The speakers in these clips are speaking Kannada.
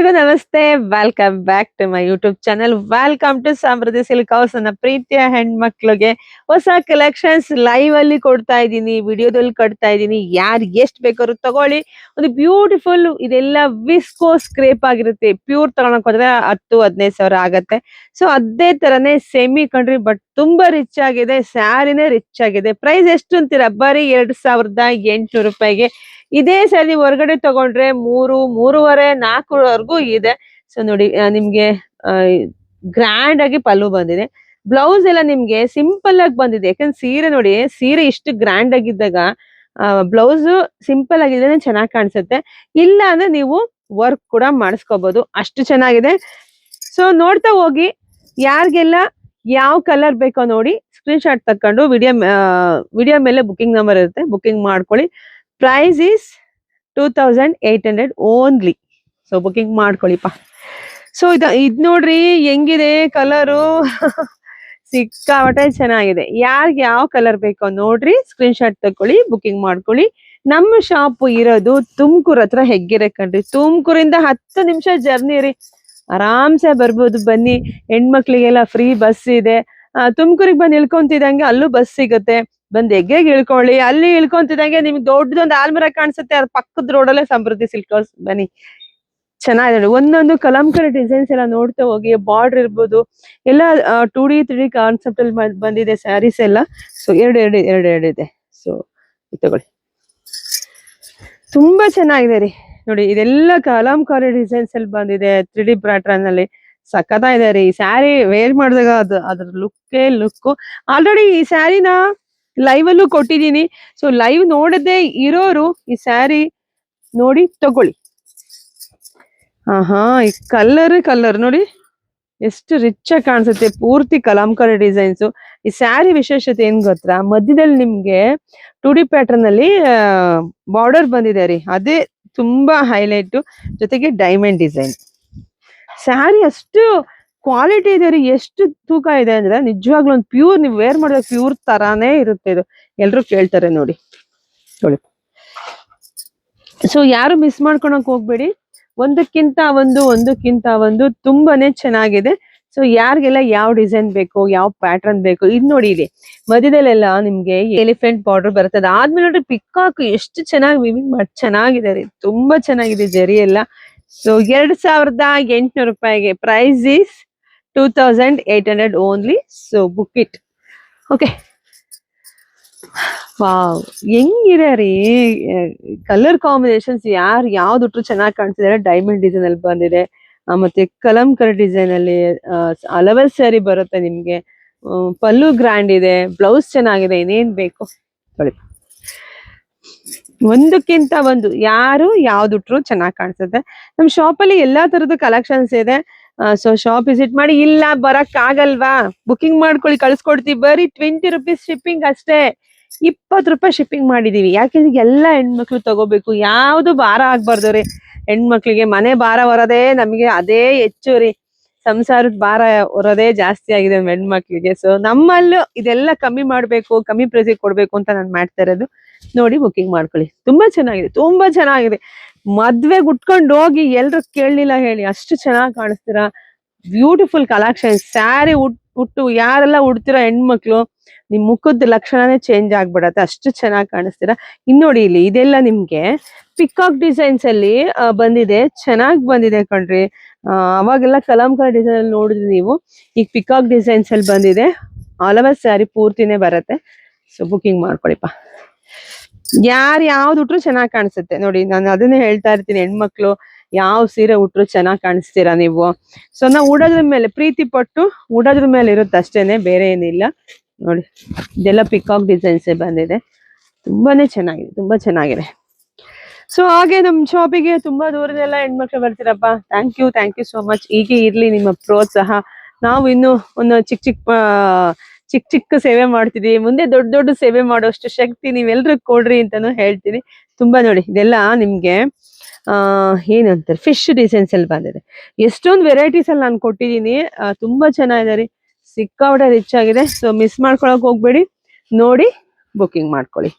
ನಮಸ್ತೆ, welcome back to my YouTube channel. Welcome to Samruddhi Silk House. ನನ್ನ ಪ್ರೀತಿಯ ಹೆಣ್ಮಕ್ಳಿಗೆ ಹೊಸ ಕಲೆಕ್ಷನ್ಸ್ ಲೈವ್ ಅಲ್ಲಿ ಕೊಡ್ತಾ ಇದ್ದೀನಿ, ವಿಡಿಯೋದಲ್ಲಿ ಕೊಡ್ತಾ ಇದ್ದೀನಿ. ಯಾರು ಎಷ್ಟು ಬೇಕಾದ್ರು ತಗೊಳ್ಳಿ. ಒಂದು ಬ್ಯೂಟಿಫುಲ್ ಇದೆಲ್ಲ ವಿಸ್ಕೋಸ್ ಕ್ರೇಪ್ ಆಗಿರುತ್ತೆ. ಪ್ಯೂರ್ ತಗೊಳಕ್ ಹೋದ್ರೆ 10-15 ಸಾವಿರ ಆಗತ್ತೆ. ಸೊ ಅದೇ ತರನೇ ಸೆಮಿ ಕಣ್ರಿ, ಬಟ್ ತುಂಬಾ ರಿಚ್ ಆಗಿದೆ. ಸ್ಯಾರಿನೇ ರಿಚ್ ಆಗಿದೆ. ಪ್ರೈಸ್ ಎಷ್ಟು ಅಂತೀರಾ? ಬರೀ 2800 ರೂಪಾಯಿಗೆ. ಇದೇ ಸ್ಯಾರಿ ನೀವು ಹೊರಗಡೆ ತಗೊಂಡ್ರೆ 3-3.5-4 ಇದೆ. ಸೊ ನೋಡಿ, ನಿಮ್ಗೆ ಗ್ರ್ಯಾಂಡ್ ಆಗಿ ಪಲ್ಲು ಬಂದಿದೆ. ಬ್ಲೌಸ್ ಎಲ್ಲ ನಿಮ್ಗೆ ಸಿಂಪಲ್ ಆಗಿ ಬಂದಿದೆ. ಯಾಕಂದ್ರೆ ಸೀರೆ ನೋಡಿ, ಸೀರೆ ಇಷ್ಟು ಗ್ರ್ಯಾಂಡ್ ಆಗಿದ್ದಾಗ ಬ್ಲೌಸ್ ಸಿಂಪಲ್ ಆಗಿದ್ರೆ ಚೆನ್ನಾಗಿ ಕಾಣಿಸುತ್ತೆ. ಇಲ್ಲ ಅಂದ್ರೆ ನೀವು ವರ್ಕ್ ಕೂಡ ಮಾಡಿಸ್ಕೋಬಹುದು, ಅಷ್ಟು ಚೆನ್ನಾಗಿದೆ. ಸೊ ನೋಡ್ತಾ ಹೋಗಿ. ಯಾರಿಗೆಲ್ಲ ಯಾವ ಕಲರ್ ಬೇಕೋ ನೋಡಿ, ಸ್ಕ್ರೀನ್ ಶಾಟ್ ತಕೊಂಡು ವಿಡಿಯೋ ಮೇಲೆ ಬುಕಿಂಗ್ ನಂಬರ್ ಇರುತ್ತೆ, ಬುಕಿಂಗ್ ಮಾಡ್ಕೊಳ್ಳಿ. Price is 2800 only. So booking ಮಾಡ್ಕೊಳ್ಳಿಪ್ಪ. ಸೊ ಇದ್ ನೋಡ್ರಿ ಹೆಂಗಿದೆ ಕಲರು. ಸಿಕ್ಕಾಪಟ್ಟೆ ಚೆನ್ನಾಗಿದೆ. ಯಾರಿಗೆ ಯಾವ ಕಲರ್ ಬೇಕೋ ನೋಡ್ರಿ, ಸ್ಕ್ರೀನ್ ಶಾಟ್ ತಕೊಳ್ಳಿ, ಬುಕಿಂಗ್ ಮಾಡ್ಕೊಳ್ಳಿ. ನಮ್ಮ ಶಾಪ್ ಇರೋದು ತುಮಕೂರ್ ಹತ್ರ ಹೆಗ್ಗೆರೆ ಕಣ್ರಿ. ತುಮಕೂರಿಂದ 10 ನಿಮಿಷ ಜರ್ನಿ ರೀ. ಆರಾಮ್ಸೆ ಬರ್ಬೋದು, ಬನ್ನಿ. ಹೆಣ್ಮಕ್ಳಿಗೆಲ್ಲ ಫ್ರೀ ಬಸ್ ಇದೆ. ತುಮಕೂರಿಗೆ ಬಂದು ಇಳ್ಕೊಂತಿದಂಗೆ ಅಲ್ಲೂ ಬಸ್ ಸಿಗುತ್ತೆ. ಬಂದ್ ಹೆಗ್ಗೆಗೆ ಇಳ್ಕೊಳ್ಳಿ. ಅಲ್ಲಿ ಇಳ್ಕೊಂತಿದಂಗೆ ನಿಮ್ಗೆ ದೊಡ್ಡದೊಂದು ಆಲ್ಮರ ಕಾಣಿಸುತ್ತೆ, ಅದ್ರ ಪಕ್ಕದ ರೋಡಲ್ಲೇ ಸಮೃದ್ಧಿ ಸಿಲ್ಕ್ ಹೌಸ್. ಬನ್ನಿ, ಚೆನ್ನಾಗಿದೆ. ಒಂದೊಂದು ಕಲಂಕರಿ ಡಿಸೈನ್ಸ್ ಎಲ್ಲ ನೋಡ್ತಾ ಹೋಗಿ. ಬಾರ್ಡರ್ ಇರ್ಬೋದು, ಎಲ್ಲ 2D 3D ಕಾನ್ಸೆಪ್ಟ್ ಅಲ್ಲಿ ಬಂದಿದೆ ಸ್ಯಾರೀಸ್ ಎಲ್ಲ. ಸೊ ಎರಡು ಇದೆ. ಸೊ ತಗೊಳ್ಳಿ, ತುಂಬಾ ಚೆನ್ನಾಗಿದೆ ರೀ. ನೋಡಿ, ಇದೆಲ್ಲ ಕಲಂಕಾರಿ ಡಿಸೈನ್ಸ್ ಅಲ್ಲಿ ಬಂದಿದೆ 3D ಪ್ಯಾಟರ್ನ್ ಅಲ್ಲಿ. ಸಖತ್ತಾಗಿದೆ ರೀ. ಈ ಸ್ಯಾರಿ ವೇರ್ ಮಾಡಿದಾಗ ಅದ್ರ ಲುಕ್. ಆಲ್ರೆಡಿ ಈ ಸ್ಯಾರಿನ ಲೈವ್ ಅಲ್ಲೂ ಕೊಟ್ಟಿದ್ದೀನಿ. ಸೊ ಲೈವ್ ನೋಡದೆ ಇರೋರು ಈ ಸ್ಯಾರಿ ನೋಡಿ ತಗೊಳ್ಳಿ. ಈ ಕಲರ್ ನೋಡಿ ಎಷ್ಟು ರಿಚ್ ಆಗಿ ಕಾಣಿಸುತ್ತೆ. ಪೂರ್ತಿ ಕಲಂಕಾರಿ ಡಿಸೈನ್ಸ್. ಈ ಸ್ಯಾರಿ ವಿಶೇಷತೆ ಏನ್ ಗೊತ್ತಾ? ಮಧ್ಯದಲ್ಲಿ ನಿಮ್ಗೆ 2D ಪ್ಯಾಟರ್ನ್ ಅಲ್ಲಿ ಬಾರ್ಡರ್ ಬಂದಿದೆ ರೀ, ಅದೇ ತುಂಬಾ ಹೈಲೈಟ್. ಜೊತೆಗೆ ಡೈಮಂಡ್ ಡಿಸೈನ್. ಸ್ಯಾರಿ ಅಷ್ಟು ಕ್ವಾಲಿಟಿ ಇದೆ ರೀ. ಎಷ್ಟು ತೂಕ ಇದೆ ಅಂದ್ರೆ ನಿಜವಾಗ್ಲೂ ಒಂದು ಪ್ಯೂರ್, ನೀವು ವೇರ್ ಮಾಡಿದಾಗ ಪ್ಯೂರ್ ತರಾನೇ ಇರುತ್ತೆ ಇದು. ಎಲ್ರು ಕೇಳ್ತಾರೆ ನೋಡಿ. ಸೊ ಯಾರು ಮಿಸ್ ಮಾಡ್ಕೊಳಕ್ ಹೋಗ್ಬೇಡಿ. ಒಂದಕ್ಕಿಂತ ಒಂದು ತುಂಬಾನೇ ಚೆನ್ನಾಗಿದೆ. ಸೊ ಯಾರಿಗೆಲ್ಲ ಯಾವ ಡಿಸೈನ್ ಬೇಕು, ಯಾವ ಪ್ಯಾಟರ್ನ್ ಬೇಕು, ಇದ್ ನೋಡಿ. ಇದೆ ಮಧ್ಯದಲ್ಲೆಲ್ಲ ನಿಮ್ಗೆ ಎಲಿಫೆಂಟ್ ಬಾರ್ಡರ್ ಬರುತ್ತೆ. ಅದಾದ್ಮೇಲೆ ನೋಡ್ರಿ ಪಿಕಾಕ್ ಎಷ್ಟು ಚೆನ್ನಾಗಿ ವಿವಿಂಗ್ ಮಾಡಿ ಚೆನ್ನಾಗಿದೆ ರೀ. ತುಂಬಾ ಚೆನ್ನಾಗಿದೆ ಜರಿ ಎಲ್ಲ. ಸೊ 2800 ರೂಪಾಯಿಗೆ. Price is 2800 only. So book it. Okay. Wow, ಹೆಂಗಿದೆ ರೀ ಕಲರ್ ಕಾಂಬಿನೇಷನ್ಸ್. ಯಾವ್ದುಟ್ರು ಚೆನ್ನಾಗಿ ಕಾಣಿಸ್ತಿದ್ದಾರೆ. ಡೈಮಂಡ್ ಡಿಸೈನ್ ಅಲ್ಲಿ ಬಂದಿದೆ. ಮತ್ತೆ ಕಲಂಕರಿ ಡಿಸೈನ್ ಅಲ್ಲಿ ಅಲವಲ್ ಸ್ಯಾರಿ ಬರುತ್ತೆ ನಿಮ್ಗೆ. ಪಲ್ಲು ಗ್ರ್ಯಾಂಡ್ ಇದೆ, ಬ್ಲೌಸ್ ಚೆನ್ನಾಗಿದೆ. ಇನ್ನೇನ್ ಬೇಕು ನೋಡಿ. ಒಂದಕ್ಕಿಂತ ಒಂದು ಯಾವ್ದುಟ್ರು ಚೆನ್ನಾಗಿ ಕಾಣಿಸುತ್ತೆ. ನಮ್ ಶಾಪ್ ಅಲ್ಲಿ ಎಲ್ಲಾ ತರದ ಕಲೆಕ್ಷನ್ಸ್ ಇದೆ. ಸೊ ಶಾಪ್ ವಿಸಿಟ್ ಮಾಡಿ. ಇಲ್ಲ ಬರಕ್ ಆಗಲ್ವಾ, ಬುಕಿಂಗ್ ಮಾಡ್ಕೊಳ್ಳಿ, ಕಳ್ಸ್ಕೊಡ್ತೀವಿ. ಬರೀ 20 ರೂಪೀಸ್ ಶಿಪ್ಪಿಂಗ್ ಅಷ್ಟೇ. 20 ರೂಪಾಯಿ ಶಿಪ್ಪಿಂಗ್ ಮಾಡಿದೀವಿ. ಯಾಕೆಂದ್ರೆ ಎಲ್ಲಾ ಹೆಣ್ಮಕ್ಳು ತಗೋಬೇಕು, ಯಾವ್ದು ಭಾರ ಆಗ್ಬಾರ್ದು ರೀ. ಹೆಣ್ಮಕ್ಳಿಗೆ ಮನೆ ಭಾರ ಹೊರದೇ ನಮ್ಗೆ ಅದೇ ಹೆಚ್ಚು ರೀ. ಸಂಸಾರದ ಭಾರ ಹೊರದೇ ಜಾಸ್ತಿ ಆಗಿದೆ ಹೆಣ್ಮಕ್ಳಿಗೆ. ಸೊ ನಮ್ಮಲ್ಲೂ ಇದೆಲ್ಲ ಕಮ್ಮಿ ಮಾಡ್ಬೇಕು, ಕಮ್ಮಿ ಪ್ರೈಸಿಗೆ ಕೊಡ್ಬೇಕು ಅಂತ ನಾನು ಮಾಡ್ತಾ ಇರೋದು. ನೋಡಿ, ಬುಕಿಂಗ್ ಮಾಡ್ಕೊಳ್ಳಿ. ತುಂಬಾ ಚೆನ್ನಾಗಿದೆ. ಮದ್ವೆಗೆ ಉಟ್ಕೊಂಡು ಹೋಗಿ ಎಲ್ರು ಕೇಳಲಿಲ್ಲ ಹೇಳಿ, ಅಷ್ಟು ಚೆನ್ನಾಗಿ ಕಾಣಿಸ್ತೀರಾ. Beautiful collection. ಸ್ಯಾರಿ ಉಟ್ಟು ಯಾರೆಲ್ಲ ಉಡ್ತಿರೋ ಹೆಣ್ಮಕ್ಳು, ನಿಮ್ ಮುಖದ ಲಕ್ಷಣನೇ ಚೇಂಜ್ ಆಗ್ಬಿಡತ್ತೆ, ಅಷ್ಟು ಚೆನ್ನಾಗಿ ಕಾಣಿಸ್ತೀರಾ. ಇನ್ ನೋಡಿ, ಇಲ್ಲಿ ಇದೆಲ್ಲ ನಿಮ್ಗೆ ಪಿಕಾಕ್ ಡಿಸೈನ್ಸ್ ಅಲ್ಲಿ ಬಂದಿದೆ. ಚೆನ್ನಾಗಿ ಬಂದಿದೆ ಕಣ್ರಿ. ಅವಾಗೆಲ್ಲ ಕಲಂಕಾರಿ ಡಿಸೈನ್ ಅಲ್ಲಿ ನೋಡಿದ್ರಿ ನೀವು. ಈಗ ಪಿಕಾಕ್ ಡಿಸೈನ್ಸ್ ಅಲ್ಲಿ ಬಂದಿದೆ. ಆಲ್ ಓವರ್ ಸ್ಯಾರಿ ಪೂರ್ತಿನೇ ಬರುತ್ತೆ. ಸೊ ಬುಕಿಂಗ್ ಮಾಡ್ಕೊಳಿಪ್ಪ. ಯಾವ್ದು ಉಟ್ರು ಚೆನ್ನಾಗಿ ಕಾಣಿಸುತ್ತೆ ನೋಡಿ. ನಾನು ಅದನ್ನೇ ಹೇಳ್ತಾ ಇರ್ತೀನಿ, ಹೆಣ್ಮಕ್ಳು ಯಾವ ಸೀರೆ ಉಟ್ರು ಚೆನ್ನಾಗಿ ಕಾಣಿಸ್ತೀರಾ ನೀವು. ಸೊ ನಾವು ಉಡೋದ್ರ ಮೇಲೆ ಪ್ರೀತಿ ಪಟ್ಟು ಉಡೋದ್ರ ಮೇಲೆ ಇರುತ್ತೆ ಅಷ್ಟೇನೆ, ಬೇರೆ ಏನಿಲ್ಲ. ನೋಡಿ, ಇದೆಲ್ಲ ಪಿಕಾಕ್ ಡಿಸೈನ್ಸ್ ಬಂದಿದೆ. ತುಂಬಾ ಚೆನ್ನಾಗಿದೆ. ಸೊ ಹಾಗೆ ನಮ್ ಶಾಪಿಗೆ ತುಂಬಾ ದೂರದೆಲ್ಲ ಹೆಣ್ಮಕ್ಳು ಬರ್ತೀರಪ್ಪ. Thank you so much. ಹೀಗೆ ಇರ್ಲಿ ನಿಮ್ಮ ಪ್ರೋತ್ಸಾಹ. ನಾವು ಇನ್ನು ಒಂದು ಚಿಕ್ಕ ಸೇವೆ ಮಾಡ್ತಿದೀವಿ. ಮುಂದೆ ದೊಡ್ಡ ಸೇವೆ ಮಾಡೋಷ್ಟು ಶಕ್ತಿ ನೀವೆಲ್ರೂ ಕೊಡ್ರಿ ಅಂತಾನು ಹೇಳ್ತೀನಿ. ತುಂಬಾ ನೋಡಿ, ಇದೆಲ್ಲ ನಿಮ್ಗೆ ಏನಂತಾರೆ ಫಿಶ್ ಡಿಸೈನ್ಸ್ ಅಲ್ಲಿ ಬಂದಿದೆ. ಎಷ್ಟೊಂದು ವೆರೈಟೀಸ್ ಅಲ್ಲಿ ನಾನು ಕೊಟ್ಟಿದ್ದೀನಿ. ತುಂಬಾ ಚೆನ್ನಾಗಿದೆ ರೀ. ಸಿಕ್ಕಾಪಟ್ಟೆ ರಿಚ್ ಆಗಿದೆ. ಸೊ ಮಿಸ್ ಮಾಡ್ಕೊಳಕ್ ಹೋಗ್ಬೇಡಿ. ನೋಡಿ, ಬುಕಿಂಗ್ ಮಾಡ್ಕೊಳ್ಳಿ.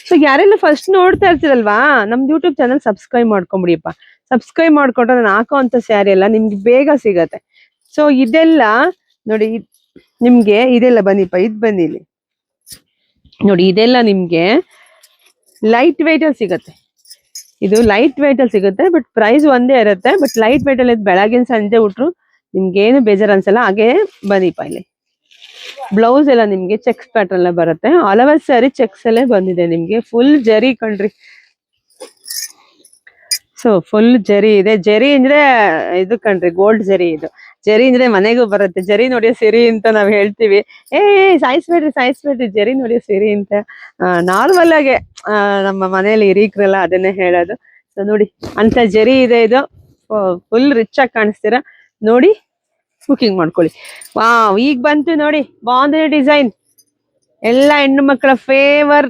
ಸೊ ಯಾರೆಲ್ಲ ಫಸ್ಟ್ ನೋಡ್ತಾ ಇರ್ತೀರಲ್ವಾ, ನಮ್ದು ಯೂಟ್ಯೂಬ್ ಚಾನಲ್ ಸಬ್ಸ್ಕ್ರೈಬ್ ಮಾಡ್ಕೊಂಬಿಡಿಯಪ್ಪ. ಸಬ್ಸ್ಕ್ರೈಬ್ ಮಾಡ್ಕೊಂಡ್ರೆ ನಾನು ಹಾಕೋಂತ ಸ್ಯಾರಿ ಎಲ್ಲ ನಿಮ್ಗೆ ಬೇಗ ಸಿಗತ್ತೆ. ಸೊ ಇದೆಲ್ಲ ನೋಡಿ, ನಿಮ್ಗೆ ಇದೆಲ್ಲ ಬನ್ನಿಪ್ಪ, ಇದು ಬನ್ನಿ ಇಲ್ಲಿ ನೋಡಿ, ಇದೆಲ್ಲ ನಿಮ್ಗೆ ಲೈಟ್ ವೇಟ್ ಅಲ್ಲಿ ಸಿಗತ್ತೆ. ಇದು ಲೈಟ್ ವೇಟ್ ಅಲ್ಲಿ ಸಿಗುತ್ತೆ, ಬಟ್ ಪ್ರೈಸ್ ಒಂದೇ ಇರುತ್ತೆ. ಬಟ್ ಲೈಟ್ ವೇಟ್ ಅಲ್ಲಿ ಬೆಳಗಿನ ಸಂಜೆ ಉಟ್ರು ನಿಮ್ಗೇನು ಬೇಜಾರು ಅನ್ಸಲ್ಲ. ಹಾಗೆ ಬನ್ನಿಪ್ಪ ಇಲ್ಲಿ ಬ್ಲೌಸ್ ಎಲ್ಲ ನಿಮ್ಗೆ ಚೆಕ್ಸ್ ಪ್ಯಾಟರ್ನ್ ಎಲ್ಲ ಬರುತ್ತೆ. ಆಲ್ ಓವರ್ ಸ್ಯಾರಿ ಚೆಕ್ಸ್ ಅಲ್ಲೇ ಬಂದಿದೆ ನಿಮ್ಗೆ. ಫುಲ್ ಜರಿ ಕಣ್ರಿ. ಸೊ ಫುಲ್ ಜರಿ ಇದೆ. ಜರಿ ಅಂದ್ರೆ ಇದು ಕಣ್ರಿ, ಗೋಲ್ಡ್ ಜರಿ. ಇದು ಜರಿ ಅಂದ್ರೆ ಮನೆಗೂ ಬರುತ್ತೆ. ಜರಿ ನೋಡಿಯೋ ಸಿರಿ ಅಂತ ನಾವ್ ಹೇಳ್ತೀವಿ. ಸಾಯಿಸ್ಬೇಡ್ರಿ ಜರಿ ನೋಡಿಯೋ ಸಿರಿ ಅಂತ. ನಾರ್ಮಲ್ ಆಗಿ ನಮ್ಮ ಮನೇಲಿ ಹಿರೀಕ್ರೆಲ್ಲ ಅದನ್ನೇ ಹೇಳೋದು. ಸೊ ನೋಡಿ ಅಂತ ಜರಿ ಇದೆ. ಇದು ಫುಲ್ ರಿಚ್ ಆಗಿ ಕಾಣಿಸ್ತೀರಾ ನೋಡಿ. ಬುಕಿಂಗ್ ಮಾಡ್ಕೊಳ್ಳಿ. ವಾವ್, ಈಗ ಬಂತು ನೋಡಿ ಬಾಂಧನಿ ಡಿಸೈನ್. ಎಲ್ಲ ಹೆಣ್ಣು ಮಕ್ಕಳ ಫೇವರ್.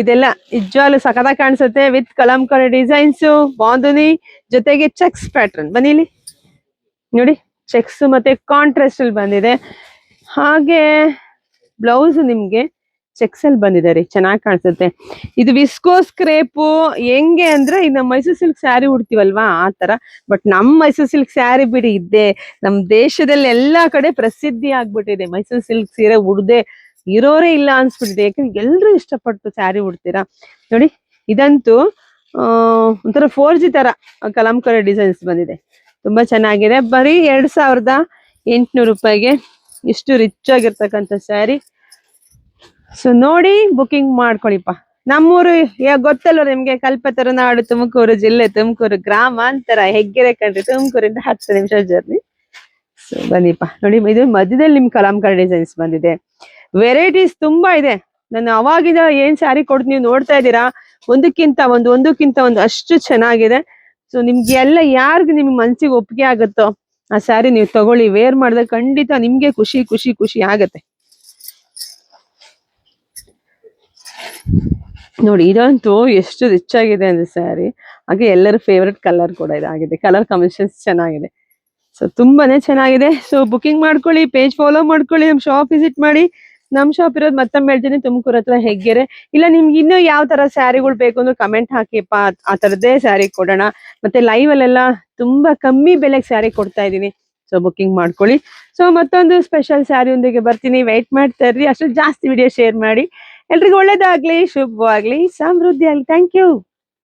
ಇದೆಲ್ಲ ನಿಜವಾಗ್ಲೂ ಸಖತ್ತಾಗಿ ಕಾಣಿಸುತ್ತೆ. ವಿತ್ ಕಲಂಕಾರಿ ಡಿಸೈನ್ಸ್, ಬಾಂಧನಿ ಜೊತೆಗೆ ಚೆಕ್ಸ್ ಪ್ಯಾಟರ್ನ್. ಬನ್ನಿಲಿ ನೋಡಿ, ಚೆಕ್ಸ್ ಮತ್ತೆ ಕಾಂಟ್ರಾಸ್ಟ್ ಅಲ್ಲಿ ಬಂದಿದೆ. ಹಾಗೆ ಬ್ಲೌಸ್ ನಿಮ್ಗೆ ಚೆಕ್ಸ್ ಅಲ್ಲಿ ಬಂದಿದೆ ರೀ, ಚೆನ್ನಾಗಿ ಕಾಣಿಸುತ್ತೆ. ಇದು ವಿಸ್ಕೋಸ್ ಕ್ರೇಪು. ಹೆಂಗೆ ಅಂದ್ರೆ ಈಗ ನಮ್ಮ ಮೈಸೂರು ಸಿಲ್ಕ್ ಸ್ಯಾರಿ ಉಡ್ತೀವಲ್ವಾ ಆ ತರ. ಬಟ್ ನಮ್ಮ ಮೈಸೂರು ಸಿಲ್ಕ್ ಸ್ಯಾರಿ ಬಿಡಿ ಇದ್ದೆ ನಮ್ ದೇಶದಲ್ಲಿ ಎಲ್ಲಾ ಕಡೆ ಪ್ರಸಿದ್ಧಿ ಆಗ್ಬಿಟ್ಟಿದೆ. ಮೈಸೂರು ಸಿಲ್ಕ್ ಸೀರೆ ಉಡ್ದೆ ಇರೋರೇ ಇಲ್ಲ ಅನ್ಸ್ಬಿಟ್ಟಿದೆ. ಯಾಕಂದ್ರೆ ಎಲ್ರು ಇಷ್ಟಪಟ್ಟು ಸ್ಯಾರಿ ಉಡ್ತೀರಾ ನೋಡಿ. ಇದಂತೂ ಒಂಥರ 4G ತರ ಕಲಂಕಾರಿ ಡಿಸೈನ್ಸ್ ಬಂದಿದೆ. ತುಂಬಾ ಚೆನ್ನಾಗಿದೆ. ಬರೀ 2800 ರೂಪಾಯಿಗೆ ಇಷ್ಟು ರಿಚ್ ಆಗಿರ್ತಕ್ಕಂಥ ಸ್ಯಾರಿ. ಸೊ ನೋಡಿ ಬುಕಿಂಗ್ ಮಾಡ್ಕೊಳಿಪ್ಪ. ನಮ್ಮೂರು ಗೊತ್ತಲ್ವ ನಿಮ್ಗೆ, ಕಲ್ಪತರುನಾಡು, ತುಮಕೂರು ಜಿಲ್ಲೆ, ತುಮಕೂರು ಗ್ರಾಮಾಂತರ, ಹೆಗ್ಗೆರೆ ಕಂಡ್ರಿ. ತುಮಕೂರಿಂದ 10 ನಿಮಿಷ ಜರ್ನಿ. ಸೊ ಬನ್ನಿಪ್ಪ ನೋಡಿ, ಇದು ಮಧ್ಯದಲ್ಲಿ ನಿಮ್ ಕಲಂಕಾರಿ ಡಿಸೈನ್ಸ್ ಬಂದಿದೆ. ವೆರೈಟೀಸ್ ತುಂಬಾ ಇದೆ. ನಾನು ಅವಾಗಿಂದ ಏನ್ ಸ್ಯಾರಿ ಕೊಡ್ತೀನಿ ನೀವು ನೋಡ್ತಾ ಇದ್ದೀರಾ, ಒಂದಕ್ಕಿಂತ ಒಂದು ಅಷ್ಟು ಚೆನ್ನಾಗಿದೆ. ಸೊ ನಿಮ್ಗೆ ಎಲ್ಲ ಯಾರಿಗ ನಿಮ್ಗೆ ಮನ್ಸಿಗೆ ಒಪ್ಪಿಗೆ ಆಗುತ್ತೋ ಆ ಸ್ಯಾರಿ ನೀವು ತಗೊಳ್ಳಿ. ವೇರ್ ಮಾಡಿದ್ರೆ ಖಂಡಿತ ನಿಮ್ಗೆ ಖುಷಿ ಖುಷಿ ಖುಷಿ ಆಗತ್ತೆ. ನೋಡಿ ಇದಂತೂ ಎಷ್ಟು ರಿಚ್ ಆಗಿದೆ ಅಂದ್ರೆ ಸ್ಯಾರಿ. ಹಾಗೆ ಎಲ್ಲರ ಫೇವ್ರೆಟ್ ಕಲರ್ ಕೂಡ ಇದಾಗಿದೆ. ಕಲರ್ ಕಾಂಬಿನೇಷನ್ಸ್ ಚೆನ್ನಾಗಿದೆ. ಸೊ ತುಂಬಾನೇ ಚೆನ್ನಾಗಿದೆ. ಸೊ ಬುಕಿಂಗ್ ಮಾಡ್ಕೊಳ್ಳಿ, ಪೇಜ್ ಫಾಲೋ ಮಾಡ್ಕೊಳ್ಳಿ, ನಮ್ ಶಾಪ್ ವಿಸಿಟ್ ಮಾಡಿ. ನಮ್ ಶಾಪ್ ಇರೋದು ಮತ್ತೊಮ್ಮೆ ಹೇಳ್ತೀನಿ, ತುಮಕೂರು ಹತ್ರ ಹೆಗ್ಗೆರೆ. ಇಲ್ಲ ನಿಮ್ಗೆ ಇನ್ನೂ ಯಾವ ತರ ಸ್ಯಾರಿಗಳು ಬೇಕು ಅಂದ್ರೆ ಕಮೆಂಟ್ ಹಾಕಿಪ್ಪ, ಆ ತರದೇ ಸ್ಯಾರಿ ಕೊಡೋಣ. ಮತ್ತೆ ಲೈವ್ ಅಲ್ಲೆಲ್ಲ ತುಂಬಾ ಕಮ್ಮಿ ಬೆಲೆಗೆ ಸ್ಯಾರಿ ಕೊಡ್ತಾ ಇದೀನಿ. ಸೊ ಬುಕಿಂಗ್ ಮಾಡ್ಕೊಳ್ಳಿ. ಸೊ ಮತ್ತೊಂದು ಸ್ಪೆಷಲ್ ಸ್ಯಾರಿ ಒಂದಿಗೆ ಬರ್ತೀನಿ, ವೆಯ್ಟ್ ಮಾಡ್ತಾ ಇರ್ರಿ. ಅಷ್ಟು ಜಾಸ್ತಿ ವಿಡಿಯೋ ಶೇರ್ ಮಾಡಿ. ಎಲ್ರಿಗೂ ಒಳ್ಳೇದಾಗ್ಲಿ, ಶುಭವಾಗ್ಲಿ, ಸಮೃದ್ಧಿ ಆಗ್ಲಿ. Thank you.